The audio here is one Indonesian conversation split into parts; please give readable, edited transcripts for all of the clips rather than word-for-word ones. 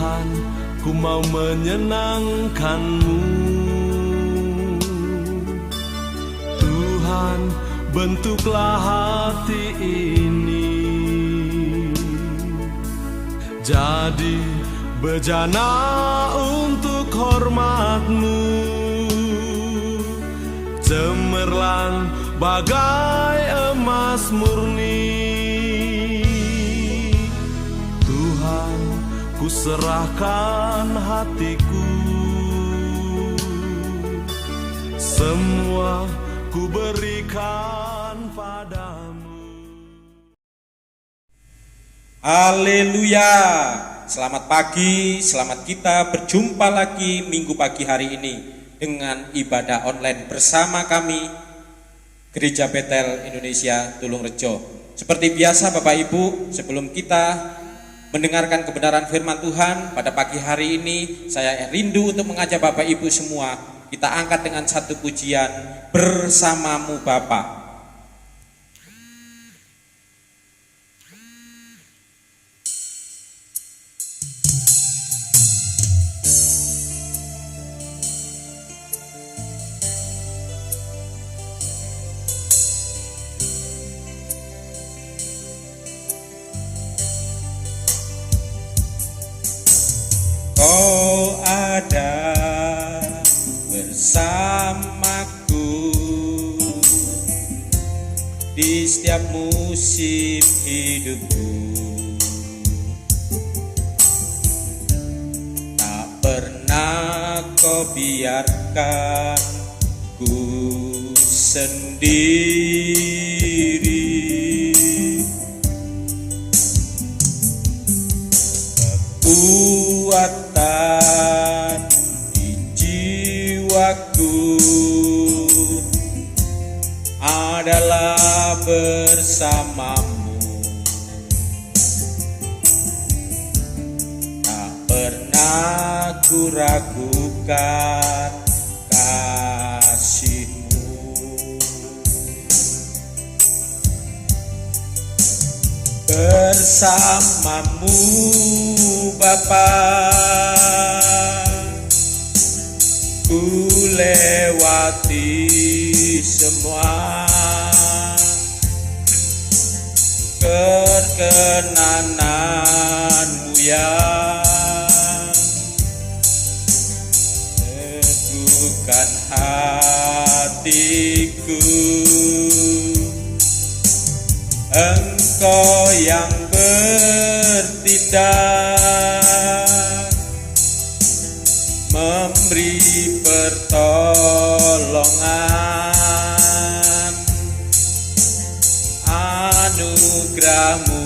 Tuhan, ku mau menyenangkan-Mu. Tuhan, bentuklah hati ini jadi bejana untuk hormat-Mu, cemerlang bagai emas murni. Tuhan, ku serahkan hatiku, semua ku berikan padamu. Haleluya. Selamat pagi, selamat kita berjumpa lagi minggu pagi hari ini dengan ibadah online bersama kami Gereja Betel Indonesia Tulungrejo. Seperti biasa Bapak Ibu, sebelum kita mendengarkan kebenaran firman Tuhan pada pagi hari ini, saya rindu untuk mengajak Bapak Ibu semua, kita angkat dengan satu pujian, Bersamamu Bapa. Kau ada bersamaku di setiap musim hidupku. Tak pernah kau biarkan ku sendiri. Kekuatan di jiwaku adalah bersamamu. Tak pernah ku ragukan kasih-Mu. Bersamamu Bapa, ku lewati semua perkenanan-Mu yang teguhkan hatiku. Engkau yang bertindak, memberi pertolongan, anugerah-Mu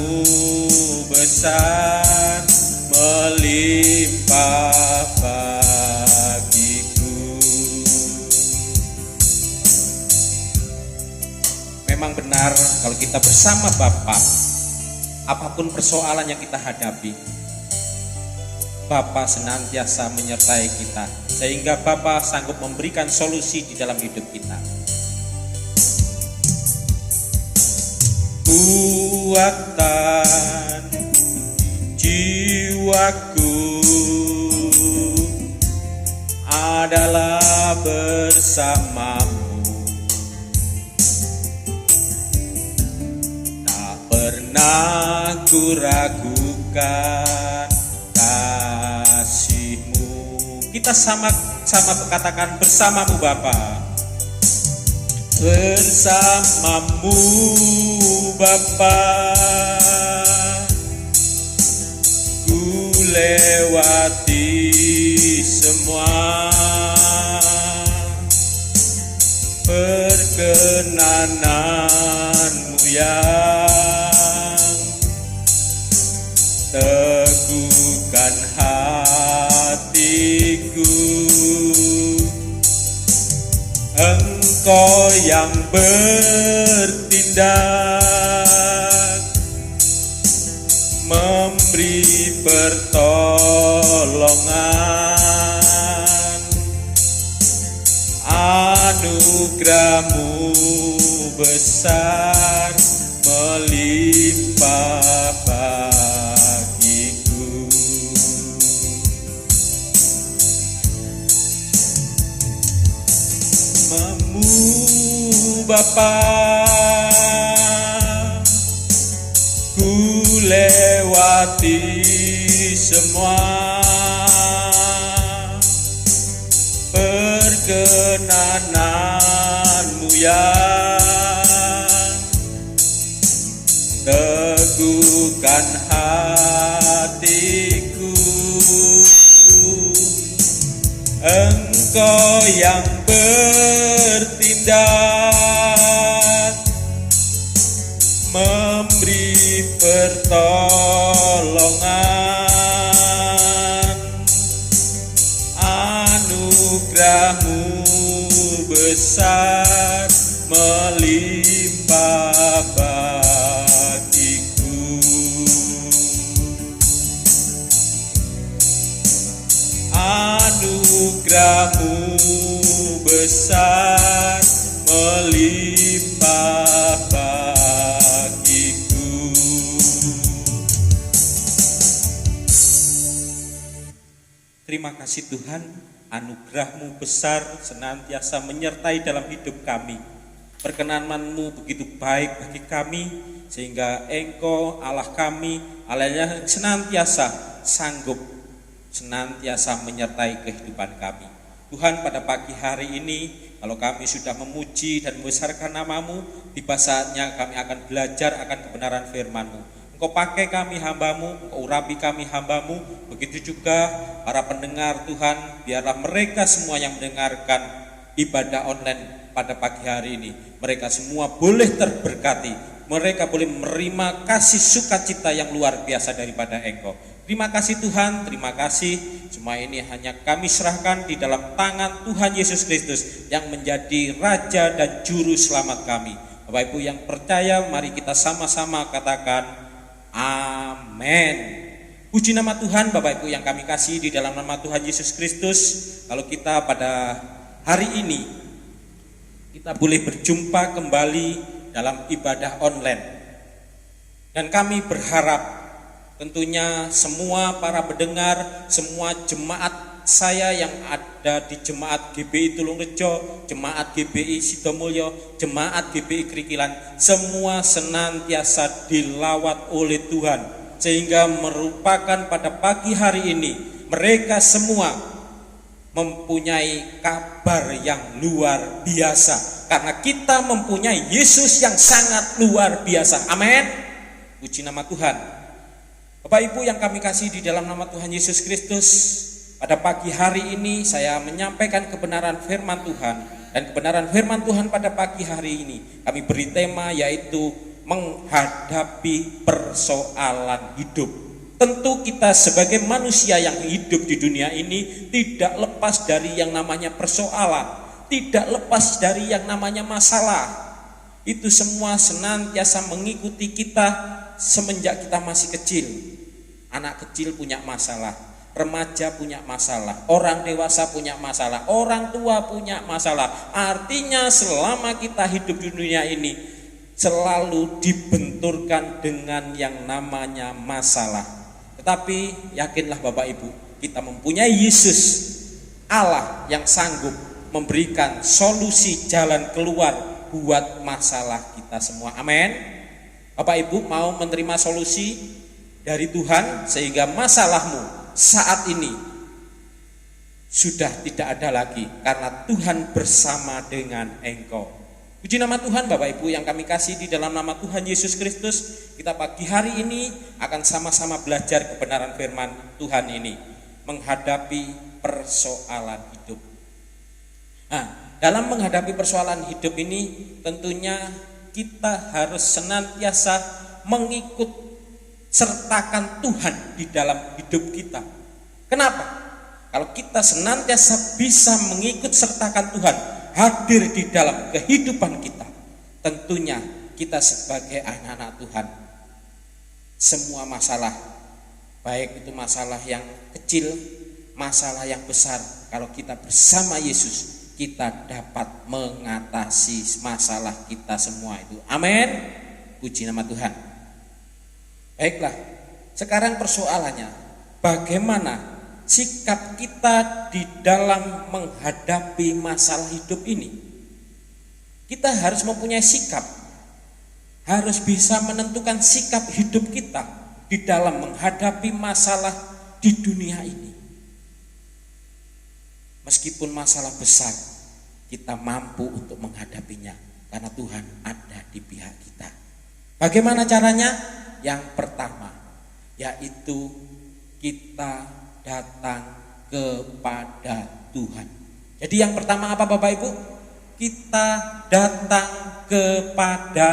besar melimpah bagiku. Memang benar kalau kita bersama Bapa, apapun persoalan yang kita hadapi, Bapa senantiasa menyertai kita, sehingga Bapa sanggup memberikan solusi di dalam hidup kita. Kuatan jiwaku adalah bersamamu. Tak pernah ku ragukan kasih-Mu. Kita sama-sama katakan, bersamamu Bapa. Bersamamu Bapa, ku lewati semua perkenanan-Mu yang teguhkan hatiku. Engkau yang bertindak, memberi pertolongan, anugerah-Mu besar melimpah bagiku. Bapa, ku lewati semua perkenananmu yang teguhkan hatiku. Engkau yang bertindak memberi pertolongan, anugerahmu besar melimpah bagiku. Anugerahmu besar melimpah bagiku. Terima kasih Tuhan, anugerah-Mu besar senantiasa menyertai dalam hidup kami. Perkenan-Mu begitu baik bagi kami, sehingga Engkau Allah kami, Allah yang senantiasa sanggup, senantiasa menyertai kehidupan kami. Tuhan, pada pagi hari ini, kalau kami sudah memuji dan membesarkan nama-Mu, tiba saatnya kami akan belajar akan kebenaran firman-Mu. Engkau pakai kami hamba-Mu, Engkau urapi kami hamba-Mu, begitu juga para pendengar Tuhan, biarlah mereka semua yang mendengarkan ibadah online pada pagi hari ini, mereka semua boleh terberkati, mereka boleh menerima kasih sukacita yang luar biasa daripada Engkau. Terima kasih Tuhan, terima kasih. Semua ini hanya kami serahkan di dalam tangan Tuhan Yesus Kristus yang menjadi Raja dan Juru Selamat kami. Bapak Ibu yang percaya, mari kita sama-sama katakan amin. Puji nama Tuhan. Bapak Ibu yang kami kasih di dalam nama Tuhan Yesus Kristus, kalau kita pada hari ini kita boleh berjumpa kembali dalam ibadah online, dan kami berharap tentunya semua para pendengar, semua jemaat saya yang ada di jemaat GBI Tulungrejo, jemaat GBI Sidomulyo, jemaat GBI Krikilan, semua senantiasa dilawat oleh Tuhan, sehingga merupakan pada pagi hari ini mereka semua mempunyai kabar yang luar biasa, karena kita mempunyai Yesus yang sangat luar biasa. Amin. Puji nama Tuhan. Bapak Ibu yang kami kasih di dalam nama Tuhan Yesus Kristus, pada pagi hari ini saya menyampaikan kebenaran firman Tuhan, dan kebenaran firman Tuhan pada pagi hari ini kami beri tema yaitu menghadapi persoalan hidup. Tentu kita sebagai manusia yang hidup di dunia ini tidak lepas dari yang namanya persoalan, tidak lepas dari yang namanya masalah. Itu semua senantiasa mengikuti kita semenjak kita masih kecil. Anak kecil punya masalah, remaja punya masalah, orang dewasa punya masalah, orang tua punya masalah. Artinya selama kita hidup di dunia ini selalu dibenturkan dengan yang namanya masalah. Tetapi yakinlah Bapak Ibu, kita mempunyai Yesus, Allah yang sanggup memberikan solusi jalan keluar buat masalah kita semua. Amin. Bapak Ibu mau menerima solusi dari Tuhan sehingga masalahmu saat ini sudah tidak ada lagi, karena Tuhan bersama dengan engkau. Puji nama Tuhan. Bapak Ibu yang kami kasih di dalam nama Tuhan Yesus Kristus, kita pagi hari ini akan sama-sama belajar kebenaran firman Tuhan ini, menghadapi persoalan hidup. Nah, dalam menghadapi persoalan hidup ini tentunya kita harus senantiasa mengikut sertakan Tuhan di dalam hidup kita. Kenapa? Kalau kita senantiasa bisa mengikut sertakan Tuhan hadir di dalam kehidupan kita, tentunya kita sebagai anak-anak Tuhan, semua masalah, baik itu masalah yang kecil, masalah yang besar, kalau kita bersama Yesus, kita dapat mengatasi masalah kita semua itu. Amin. Puji nama Tuhan. Baiklah, sekarang persoalannya, bagaimana sikap kita di dalam menghadapi masalah hidup ini? Kita harus mempunyai sikap, harus bisa menentukan sikap hidup kita di dalam menghadapi masalah di dunia ini. Meskipun masalah besar, kita mampu untuk menghadapinya karena Tuhan ada di pihak kita. Bagaimana caranya? Yang pertama, yaitu kita datang kepada Tuhan. Jadi yang pertama apa Bapak Ibu? Kita datang kepada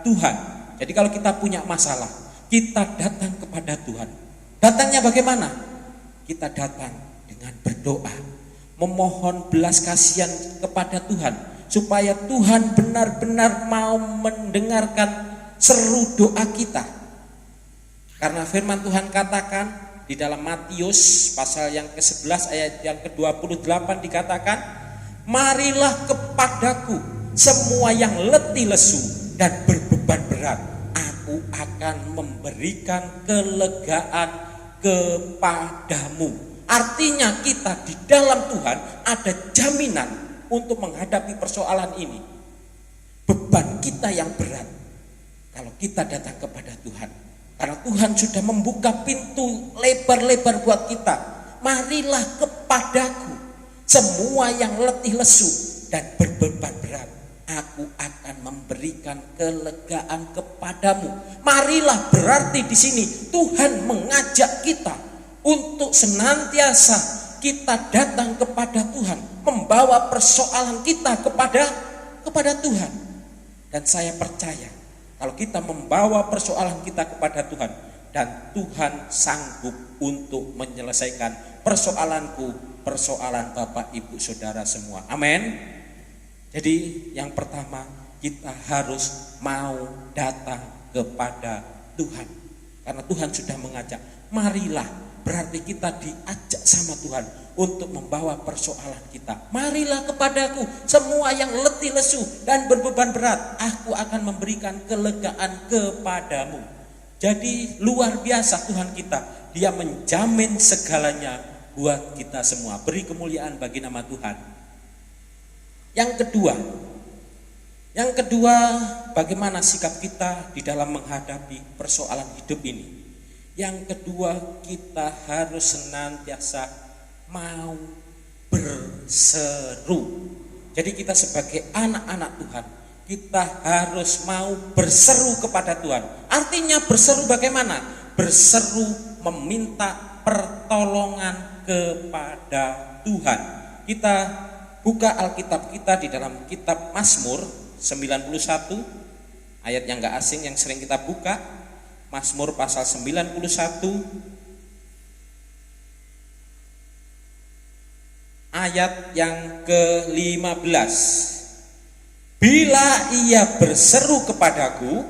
Tuhan. Jadi kalau kita punya masalah, kita datang kepada Tuhan. Datangnya bagaimana? Kita datang dengan berdoa, memohon belas kasihan kepada Tuhan, supaya Tuhan benar-benar mau mendengarkan seru doa kita. Karena firman Tuhan katakan di dalam Matius pasal yang ke-11 ayat yang ke-28 dikatakan, marilah kepadaku semua yang letih lesu dan berbeban berat, aku akan memberikan kelegaan kepadamu. Artinya kita di dalam Tuhan ada jaminan untuk menghadapi persoalan ini. Beban kita yang berat, kalau kita datang kepada Tuhan, karena Tuhan sudah membuka pintu lebar-lebar buat kita. Marilah kepadaku semua yang letih lesu dan berbeban berat, aku akan memberikan kelegaan kepadamu. Marilah berarti di sini Tuhan mengajak kita untuk senantiasa kita datang kepada Tuhan, membawa persoalan kita kepada Tuhan. Dan saya percaya kalau kita membawa persoalan kita kepada Tuhan, dan Tuhan sanggup untuk menyelesaikan persoalanku, persoalan Bapak Ibu Saudara semua. Amin. Jadi yang pertama, kita harus mau datang kepada Tuhan. Karena Tuhan sudah mengajak, marilah, berarti kita diajak sama Tuhan untuk membawa persoalan kita. Marilah kepadaku semua yang letih lesu dan berbeban berat, aku akan memberikan kelegaan kepadamu. Jadi luar biasa Tuhan kita, Dia menjamin segalanya buat kita semua. Beri kemuliaan bagi nama Tuhan. Yang kedua, bagaimana sikap kita di dalam menghadapi persoalan hidup ini? Yang kedua, kita harus senantiasa mau berseru. Jadi kita sebagai anak-anak Tuhan, kita harus mau berseru kepada Tuhan. Artinya berseru bagaimana? Berseru meminta pertolongan kepada Tuhan. Kita buka Alkitab kita di dalam kitab Mazmur 91, ayat yang gak asing yang sering kita buka. Mazmur pasal 91 ayat yang ke-15. Bila ia berseru kepadaku,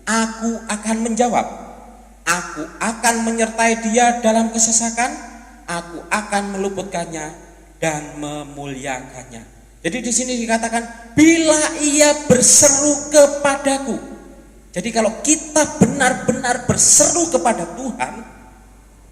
aku akan menjawab. Aku akan menyertai dia dalam kesesakan, aku akan meluputkannya dan memuliakannya. Jadi di sini dikatakan bila ia berseru kepadaku. Jadi kalau kita benar-benar berseru kepada Tuhan,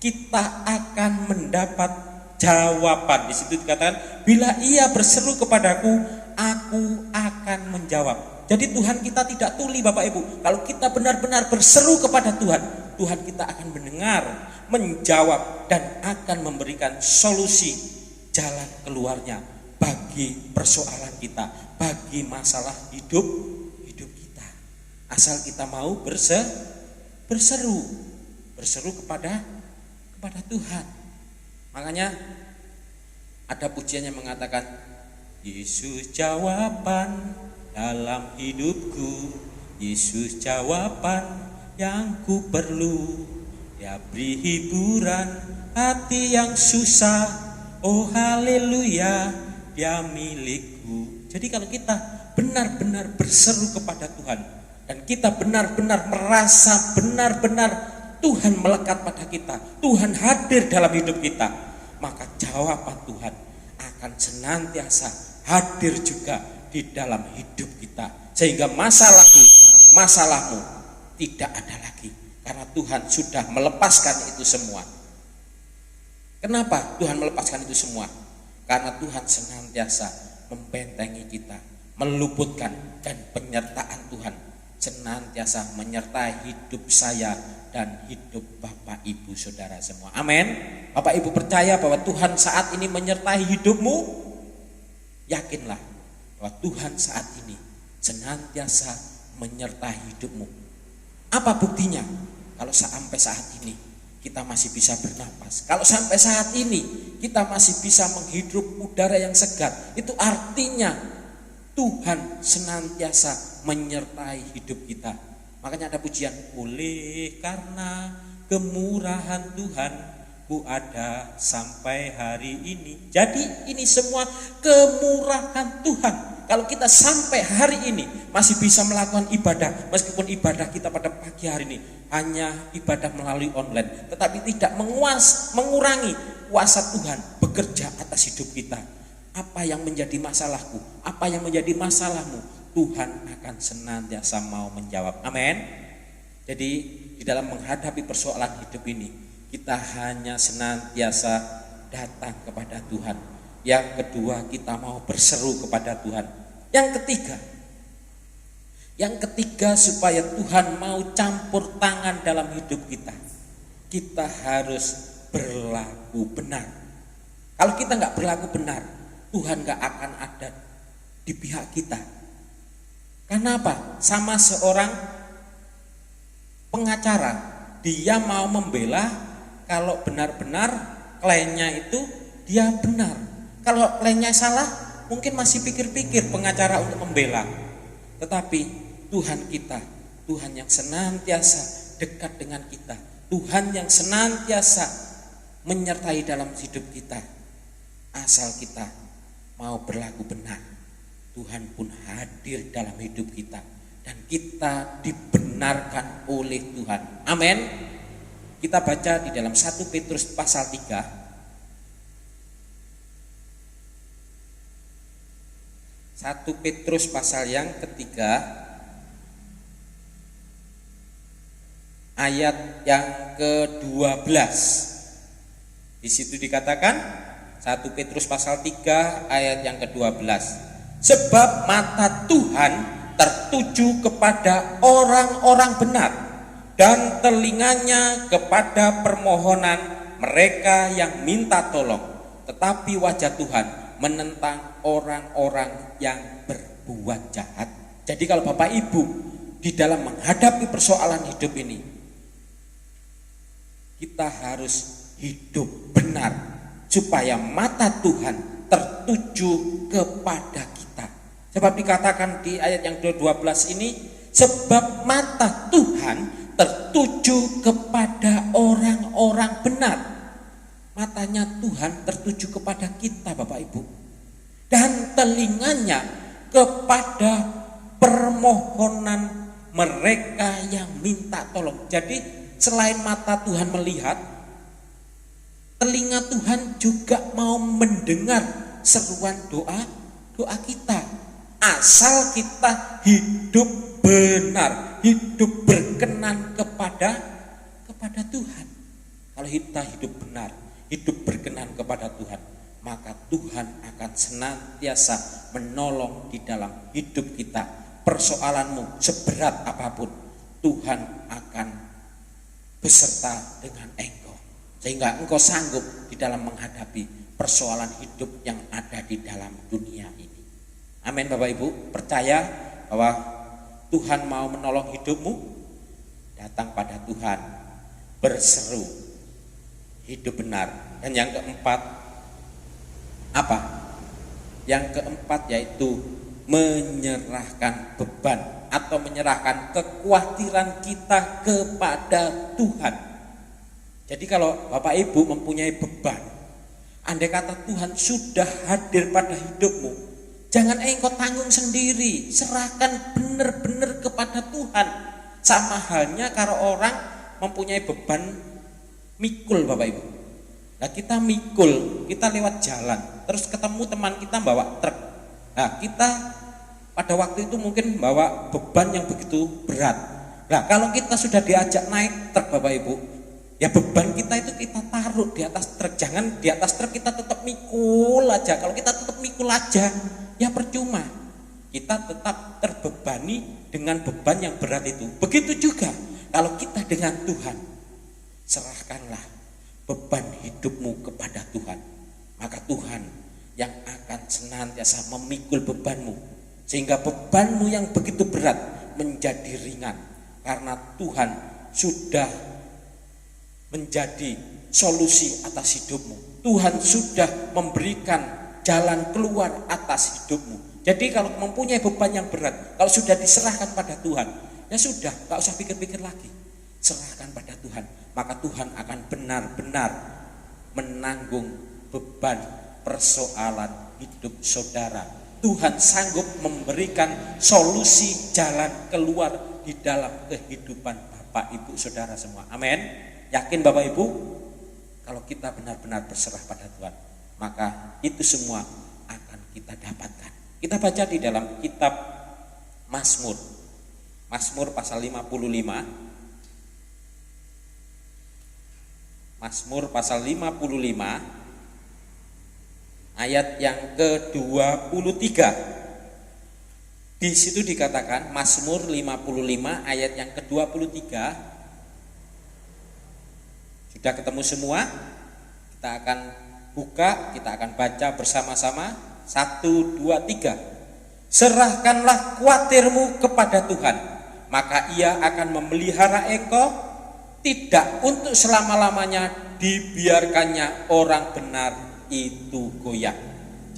kita akan mendapat jawaban. Di situ dikatakan bila ia berseru kepadaku, aku akan menjawab. Jadi Tuhan kita tidak tuli Bapak Ibu. Kalau kita benar-benar berseru kepada Tuhan, Tuhan kita akan mendengar, menjawab, dan akan memberikan solusi jalan keluarnya bagi persoalan kita, bagi masalah hidup kita. Asal kita mau berseru kepada Tuhan. Makanya ada pujian yang mengatakan, Yesus jawaban dalam hidupku, Yesus jawaban yang ku perlu, Dia beri hiburan hati yang susah, oh haleluya, Dia milikku. Jadi kalau kita benar-benar berseru kepada Tuhan, dan kita benar-benar merasa benar-benar Tuhan melekat pada kita, Tuhan hadir dalam hidup kita, maka jawaban Tuhan akan senantiasa hadir juga di dalam hidup kita. Sehingga masalahmu tidak ada lagi, karena Tuhan sudah melepaskan itu semua. Kenapa Tuhan melepaskan itu semua? Karena Tuhan senantiasa membentengi kita, meluputkan, dan penyertaan Tuhan senantiasa menyertai hidup saya dan hidup Bapak Ibu Saudara semua. Amin. Bapak Ibu percaya bahwa Tuhan saat ini menyertai hidupmu? Yakinlah bahwa Tuhan saat ini senantiasa menyertai hidupmu. Apa buktinya? Kalau sampai saat ini kita masih bisa bernapas, kalau sampai saat ini kita masih bisa menghirup udara yang segar, itu artinya Tuhan senantiasa menyertai hidup kita. Makanya ada pujian, oleh karena kemurahan Tuhan ku ada sampai hari ini. Jadi ini semua kemurahan Tuhan. Kalau kita sampai hari ini masih bisa melakukan ibadah, meskipun ibadah kita pada pagi hari ini hanya ibadah melalui online, tetapi tidak mengurangi kuasa Tuhan bekerja atas hidup kita. Apa yang menjadi masalahku, apa yang menjadi masalahmu, Tuhan akan senantiasa mau menjawab. Amin. Jadi di dalam menghadapi persoalan hidup ini, kita hanya senantiasa datang kepada Tuhan. Yang kedua, kita mau berseru kepada Tuhan. Yang ketiga supaya Tuhan mau campur tangan dalam hidup kita harus berlaku benar. Kalau kita nggak berlaku benar, Tuhan nggak akan ada di pihak kita. Karena apa? Sama seorang pengacara, dia mau membela kalau benar-benar kliennya itu dia benar. Kalau kliennya salah, mungkin masih pikir-pikir pengacara untuk membela. Tetapi Tuhan kita, Tuhan yang senantiasa dekat dengan kita, Tuhan yang senantiasa menyertai dalam hidup kita. Asal kita mau berlaku benar, Tuhan pun hadir dalam hidup kita dan kita dibenarkan oleh Tuhan. Amin. Kita baca di dalam 1 Petrus pasal 3. 1 Petrus pasal yang ketiga, ayat yang ke-12. Di situ dikatakan 1 Petrus pasal 3 ayat yang ke-12. Sebab mata Tuhan tertuju kepada orang-orang benar dan telinganya kepada permohonan mereka yang minta tolong. Tetapi wajah Tuhan menentang orang-orang yang berbuat jahat. Jadi kalau Bapak Ibu di dalam menghadapi persoalan hidup ini, kita harus hidup benar supaya mata Tuhan tertuju kepada kita. Sebab dikatakan di ayat yang ke-12 ini, sebab mata Tuhan tertuju kepada orang-orang benar. Matanya Tuhan tertuju kepada kita, Bapak Ibu, dan telinganya kepada permohonan mereka yang minta tolong. Jadi selain mata Tuhan melihat, telinga Tuhan juga mau mendengar seruan doa kita. Asal kita hidup benar, hidup berkenan kepada Tuhan. Kalau kita hidup benar, hidup berkenan kepada Tuhan, maka Tuhan akan senantiasa menolong di dalam hidup kita. Persoalanmu seberat apapun, Tuhan akan beserta dengan engkau, sehingga engkau sanggup di dalam menghadapi persoalan hidup yang ada di dalam dunia ini. Amin. Bapak Ibu percaya bahwa Tuhan mau menolong hidupmu? Datang pada Tuhan, berseru, hidup benar. Dan yang keempat apa? Yang keempat yaitu menyerahkan beban atau menyerahkan kekhawatiran kita kepada Tuhan. Jadi kalau Bapak Ibu mempunyai beban, andai kata Tuhan sudah hadir pada hidupmu, jangan engkau tanggung sendiri, serahkan benar-benar kepada Tuhan. Sama halnya kalau orang mempunyai beban mikul, Bapak Ibu. Nah, kita mikul, kita lewat jalan, terus ketemu teman kita bawa truk. Nah, kita pada waktu itu mungkin bawa beban yang begitu berat. Nah, kalau kita sudah diajak naik truk, Bapak Ibu, ya beban kita itu kita taruh di atas truk. Jangan di atas truk kita tetap mikul aja. Kalau kita tetap mikul aja, ya percuma. kita tetap terbebani dengan beban yang berat itu. Begitu juga kalau kita dengan Tuhan, serahkanlah beban hidupmu kepada Tuhan, maka Tuhan yang akan senantiasa memikul bebanmu, sehingga bebanmu yang begitu berat menjadi ringan, karena Tuhan sudah menjadi solusi atas hidupmu. Tuhan sudah memberikan jalan keluar atas hidupmu. Jadi kalau mempunyai beban yang berat, kalau sudah diserahkan pada Tuhan, ya sudah, gak usah pikir-pikir lagi, serahkan pada Tuhan, maka Tuhan akan benar-benar menanggung beban persoalan hidup saudara. Tuhan sanggup memberikan solusi jalan keluar di dalam kehidupan Bapak Ibu saudara semua. Amin. Yakin Bapak Ibu? Kalau kita benar-benar berserah pada Tuhan, maka itu semua akan kita dapatkan. Kita baca di dalam kitab Mazmur. Mazmur pasal 55. Mazmur pasal 55 ayat yang ke-23. Di situ dikatakan, Mazmur 55 ayat yang ke-23. Sudah ketemu semua? Kita akan buka, kita akan baca bersama-sama. 1, 2, 3. Serahkanlah khawatirmu kepada Tuhan, maka Ia akan memelihara engkau. Tidak untuk selama-lamanya dibiarkannya orang benar itu goyah.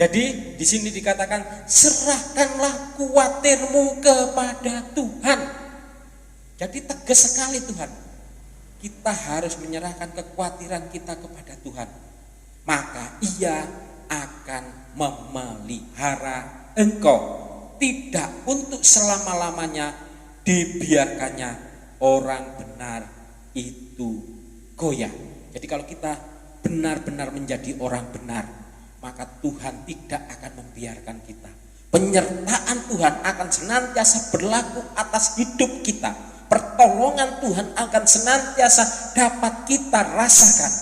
Jadi di sini dikatakan, serahkanlah khawatirmu kepada Tuhan. Jadi tegas sekali Tuhan. Kita harus menyerahkan kekhawatiran kita kepada Tuhan, maka Ia akan memelihara engkau. Tidak untuk selama-lamanya dibiarkannya orang benar itu goyah. Jadi kalau kita benar-benar menjadi orang benar, maka Tuhan tidak akan membiarkan kita. Penyertaan Tuhan akan senantiasa berlaku atas hidup kita. Pertolongan Tuhan akan senantiasa dapat kita rasakan,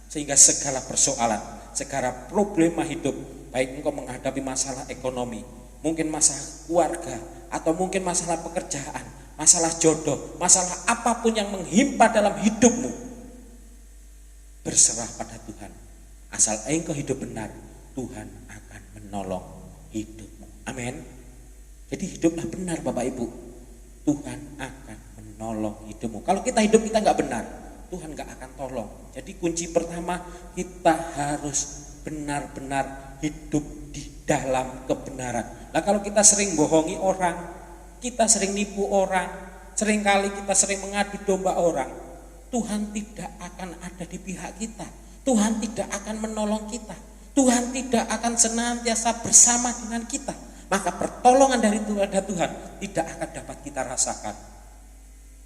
sehingga segala persoalan, segala problema hidup, baik engkau menghadapi masalah ekonomi, mungkin masalah keluarga, atau mungkin masalah pekerjaan, masalah jodoh, masalah apapun yang menghimpa dalam hidupmu, berserah pada Tuhan. Asal engkau hidup benar, Tuhan akan menolong hidupmu. Amin. Jadi hiduplah benar Bapak Ibu, Tuhan akan menolong hidupmu. Kalau kita hidup kita nggak benar, Tuhan nggak akan tolong. Jadi kunci pertama, kita harus benar-benar hidup di dalam kebenaran. Nah kalau kita sering bohongi orang, kita sering nipu orang, seringkali kita sering mengadu domba orang, Tuhan tidak akan ada di pihak kita. Tuhan tidak akan menolong kita. Tuhan tidak akan senantiasa bersama dengan kita. Maka pertolongan dari Tuhan tidak akan dapat kita rasakan.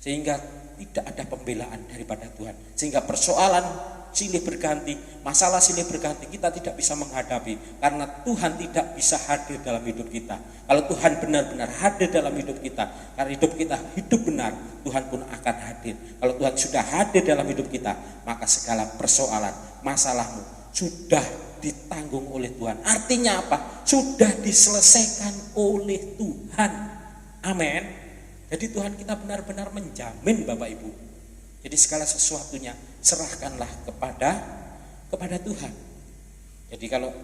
Sehingga tidak ada pembelaan daripada Tuhan. Sehingga persoalan silih berganti, masalah silih berganti, kita tidak bisa menghadapi. Karena Tuhan tidak bisa hadir dalam hidup kita. Kalau Tuhan benar-benar hadir dalam hidup kita, karena hidup kita hidup benar, Tuhan pun akan hadir. Kalau Tuhan sudah hadir dalam hidup kita, maka segala persoalan, masalahmu sudah ditanggung oleh Tuhan. Artinya apa? Sudah diselesaikan oleh Tuhan. Amin. Jadi Tuhan kita benar-benar menjamin Bapak Ibu. Jadi segala sesuatunya serahkanlah kepada Tuhan. Jadi kalau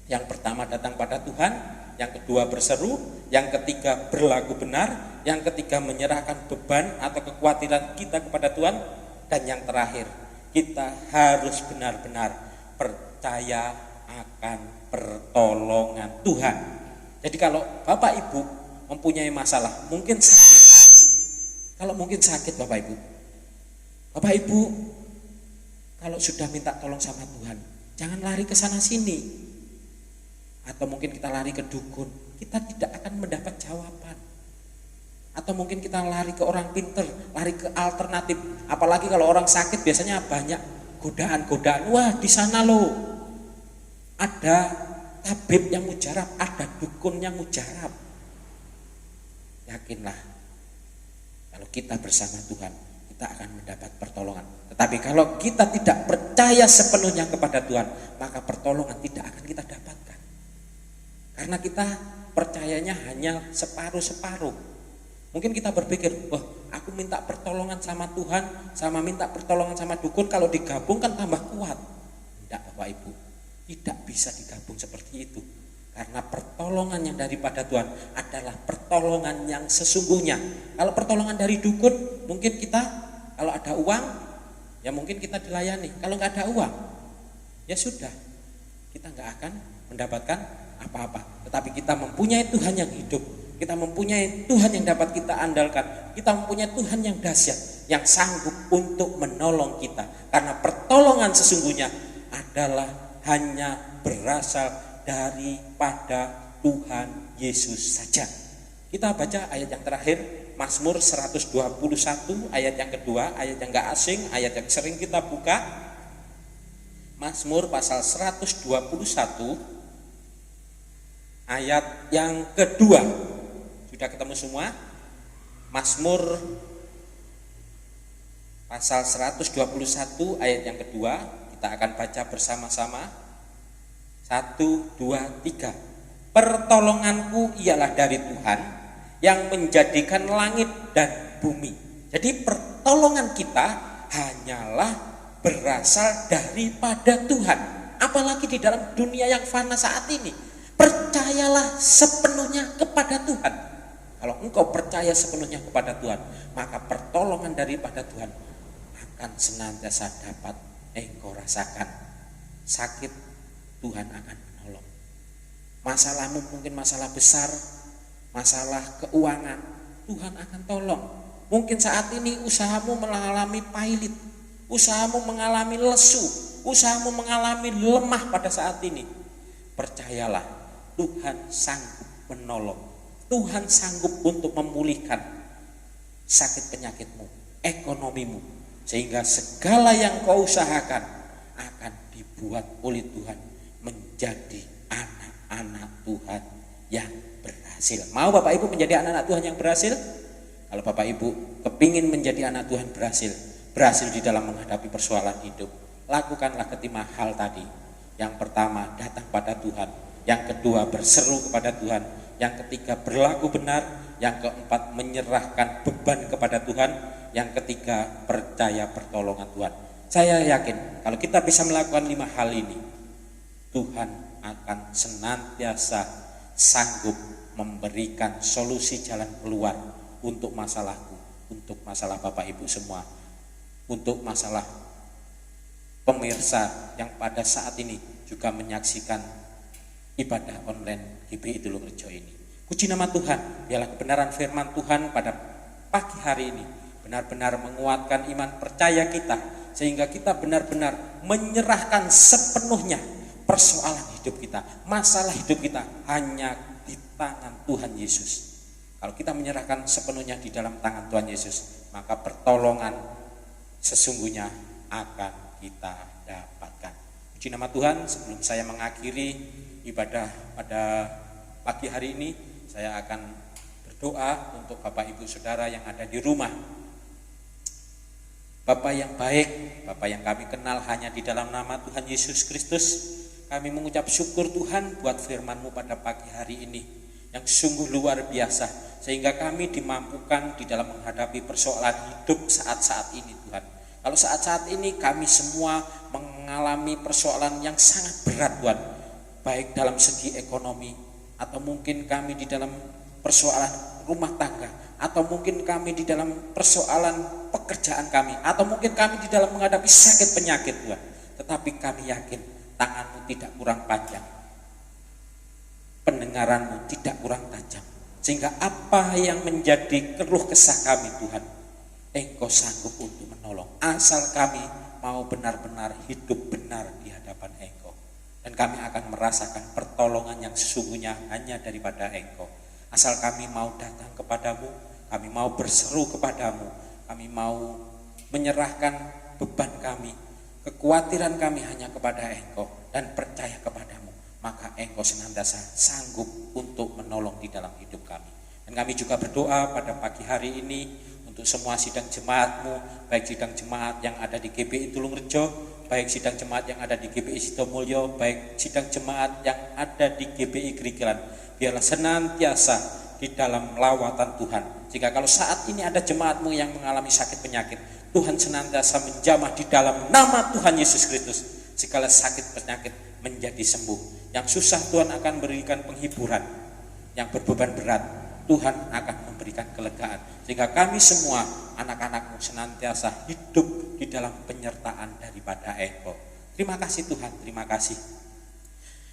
yang pertama datang pada Tuhan, yang kedua berseru, yang ketiga berlaku benar, yang ketiga menyerahkan beban atau kekhawatiran kita kepada Tuhan, dan yang terakhir kita harus benar-benar percaya akan pertolongan Tuhan. Jadi kalau Bapak Ibu mempunyai masalah, mungkin sakit. Kalau mungkin sakit Bapak Ibu, Bapak Ibu kalau sudah minta tolong sama Tuhan, jangan lari ke sana sini. Atau mungkin kita lari ke dukun, kita tidak akan mendapat jawaban. Atau mungkin kita lari ke orang pinter, lari ke alternatif. Apalagi kalau orang sakit biasanya banyak godaan-godaan. Wah, di sana loh ada tabib yang mujarab, ada dukun yang mujarab. Yakinlah, kalau kita bersama Tuhan, kita akan mendapat pertolongan. Tetapi kalau kita tidak percaya sepenuhnya kepada Tuhan, maka pertolongan tidak akan kita dapatkan. Karena kita percayanya hanya separuh-separuh. Mungkin kita berpikir, wah aku minta pertolongan sama Tuhan, sama minta pertolongan sama dukun, kalau digabung kan tambah kuat. Tidak Bapak Ibu, tidak bisa digabung seperti itu. Karena pertolongan yang daripada Tuhan adalah pertolongan yang sesungguhnya. Kalau pertolongan dari dukun, mungkin kita kalau ada uang, ya mungkin kita dilayani. Kalau nggak ada uang, ya sudah, kita nggak akan mendapatkan apa-apa. Tetapi kita mempunyai Tuhan yang hidup, kita mempunyai Tuhan yang dapat kita andalkan, kita mempunyai Tuhan yang dahsyat, yang sanggup untuk menolong kita. Karena pertolongan sesungguhnya adalah hanya berasal daripada Tuhan Yesus saja. Kita baca ayat yang terakhir, Mazmur 121 ayat yang kedua, ayat yang gak asing, ayat yang sering kita buka. Mazmur pasal 121 ayat yang kedua. Sudah ketemu semua? Mazmur pasal 121 ayat yang kedua, kita akan baca bersama-sama. 1, 2, 3. Pertolonganku ialah dari Tuhan yang menjadikan langit dan bumi. Jadi pertolongan kita hanyalah berasal daripada Tuhan. Apalagi di dalam dunia yang fana saat ini, percayalah sepenuhnya kepada Tuhan. Kalau engkau percaya sepenuhnya kepada Tuhan, maka pertolongan daripada Tuhan akan senantiasa dapat engkau rasakan. Sakit, Tuhan akan menolong. Masalahmu mungkin masalah besar, masalah keuangan, Tuhan akan tolong. Mungkin saat ini usahamu mengalami pailit, usahamu mengalami lesu, usahamu mengalami lemah pada saat ini. Percayalah, Tuhan sanggup menolong. Tuhan sanggup untuk memulihkan sakit penyakitmu, ekonomimu, sehingga segala yang kau usahakan akan dibuat oleh Tuhan menjadi anak-anak Tuhan yang berhasil. Mau Bapak Ibu menjadi anak-anak Tuhan yang berhasil? Kalau Bapak Ibu kepingin menjadi anak Tuhan berhasil di dalam menghadapi persoalan hidup, lakukanlah kelima hal tadi. Yang pertama, datang pada Tuhan. Yang kedua, berseru kepada Tuhan. Yang ketiga, berlaku benar. Yang keempat, menyerahkan beban kepada Tuhan. Yang ketiga, percaya pertolongan Tuhan. Saya yakin kalau kita bisa melakukan 5 hal ini, Tuhan akan senantiasa sanggup memberikan solusi jalan keluar untuk masalahku, untuk masalah Bapak Ibu semua, untuk masalah pemirsa yang pada saat ini juga menyaksikan ibadah online GBI Tulungrejo ini. Puji nama Tuhan, biarlah kebenaran firman Tuhan pada pagi hari ini benar-benar menguatkan iman percaya kita, sehingga kita benar-benar menyerahkan sepenuhnya persoalan hidup kita, masalah hidup kita hanya di tangan Tuhan Yesus. Kalau kita menyerahkan sepenuhnya di dalam tangan Tuhan Yesus, maka pertolongan sesungguhnya akan kita dapatkan. Puji nama Tuhan, sebelum saya mengakhiri ibadah pada pagi hari ini, saya akan berdoa untuk Bapak Ibu Saudara yang ada di rumah. Bapak yang baik, Bapak yang kami kenal hanya di dalam nama Tuhan Yesus Kristus, kami mengucap syukur Tuhan buat firman-Mu pada pagi hari ini yang sungguh luar biasa, sehingga kami dimampukan di dalam menghadapi persoalan hidup saat-saat ini Tuhan. Kalau saat-saat ini kami semua mengalami persoalan yang sangat berat Tuhan, baik dalam segi ekonomi, atau mungkin kami di dalam persoalan rumah tangga, atau mungkin kami di dalam persoalan pekerjaan kami, atau mungkin kami di dalam menghadapi sakit penyakit Tuhan. Tetapi kami yakin tangan-Mu tidak kurang panjang, pendengaran-Mu tidak kurang tajam, sehingga apa yang menjadi keluh kesah kami Tuhan, Engkau sanggup untuk menolong, asal kami mau benar-benar hidup benar di hadapan Engkau. Dan kami akan merasakan pertolongan yang sesungguhnya hanya daripada Engkau. Asal kami mau datang kepadamu, kami mau berseru kepadamu, kami mau menyerahkan beban kami, kekhawatiran kami hanya kepada Engkau dan percaya kepadamu, maka Engkau senantiasa sanggup untuk menolong di dalam hidup kami. Dan kami juga berdoa pada pagi hari ini untuk semua sidang jemaat-Mu, baik sidang jemaat yang ada di GBI Tulungrejo, baik sidang jemaat yang ada di GBI Sidomulyo, baik sidang jemaat yang ada di GBI Grigilan, biarlah senantiasa di dalam lawatan Tuhan. Jika kalau saat ini ada jemaatmu yang mengalami sakit penyakit, Tuhan senantiasa menjamah di dalam nama Tuhan Yesus Kristus. Segala sakit penyakit menjadi sembuh. Yang susah Tuhan akan berikan penghiburan. Yang berbeban berat Tuhan akan memberikan kelegaan. Sehingga kami semua anak-anakmu senantiasa hidup di dalam penyertaan daripada Engkau. Terima kasih Tuhan, terima kasih.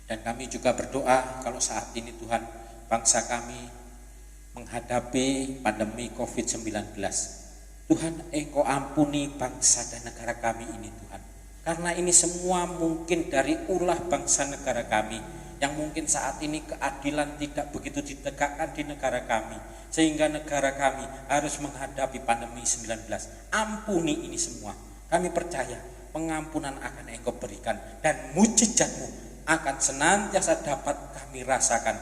Dan kami juga berdoa kalau saat ini Tuhan, bangsa kami menghadapi pandemi COVID-19. Tuhan, Engkau ampuni bangsa dan negara kami ini Tuhan. Karena ini semua mungkin dari ulah bangsa negara kami, yang mungkin saat ini keadilan tidak begitu ditegakkan di negara kami, sehingga negara kami harus menghadapi pandemi 19. Ampuni ini semua. Kami percaya pengampunan akan Engkau berikan, dan mujizat-Mu akan senantiasa dapat kami rasakan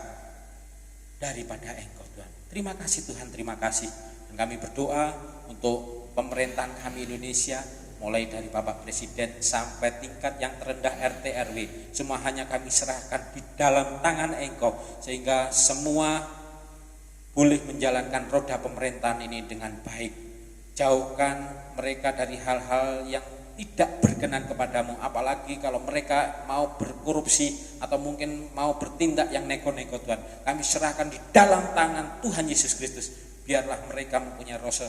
daripada Engkau Tuhan. Terima kasih Tuhan, terima kasih. Dan kami berdoa untuk pemerintahan kami Indonesia, mulai dari Bapak Presiden sampai tingkat yang terendah RT RW, semua hanya kami serahkan di dalam tangan Engkau, sehingga semua boleh menjalankan roda pemerintahan ini dengan baik. Jauhkan mereka dari hal-hal yang tidak berkenan kepadamu, apalagi kalau mereka mau berkorupsi atau mungkin mau bertindak yang neko-neko Tuhan. Kami serahkan di dalam tangan Tuhan Yesus Kristus. Biarlah mereka mempunyai rasa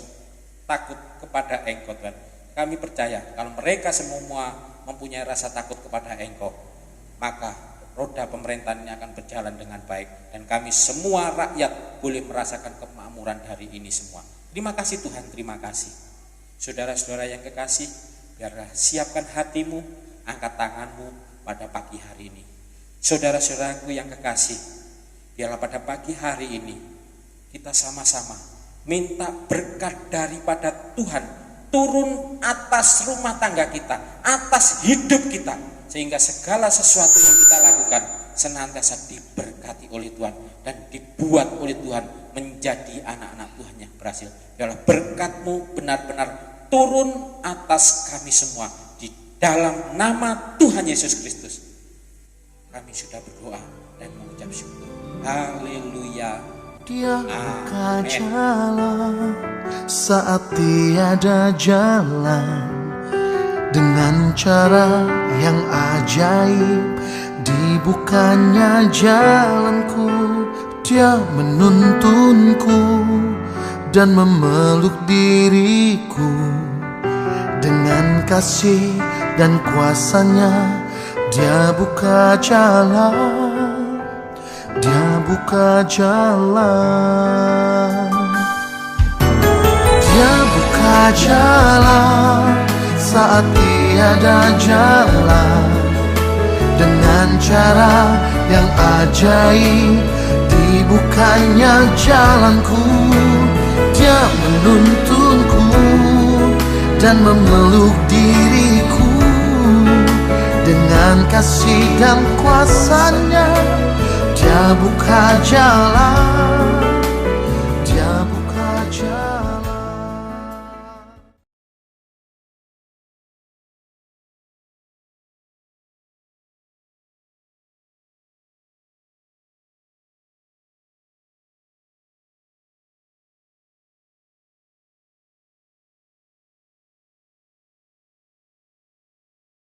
takut kepada Engkau Tuhan. Kami percaya kalau mereka semua mempunyai rasa takut kepada Engkau, maka roda pemerintahan ini akan berjalan dengan baik, dan kami semua rakyat boleh merasakan kemakmuran dari ini semua. Terima kasih Tuhan, terima kasih. Saudara-saudara yang kekasih, biarlah siapkan hatimu, angkat tanganmu pada pagi hari ini. Saudara-saudaraku yang kekasih, biarlah pada pagi hari ini kita sama-sama minta berkat daripada Tuhan turun atas rumah tangga kita, atas hidup kita, sehingga segala sesuatu yang kita lakukan senantiasa diberkati oleh Tuhan dan dibuat oleh Tuhan menjadi anak-anak Tuhan yang berhasil. Biarlah berkat-Mu benar-benar turun atas kami semua di dalam nama Tuhan Yesus Kristus. Kami sudah berdoa dan mengucap syukur. Haleluya. Dia buka jalan saat tiada jalan, dengan cara yang ajaib dibukanya jalanku. Dia menuntunku dan memeluk diriku, dengan kasih dan kuasanya Dia buka jalan, Dia buka jalan. Dia buka jalan saat tiada jalan, dengan cara yang ajaib dibukanya jalanku. Dia menuntunku dan memeluk diriku, dengan kasih dan kuasanya Dia buka jalan,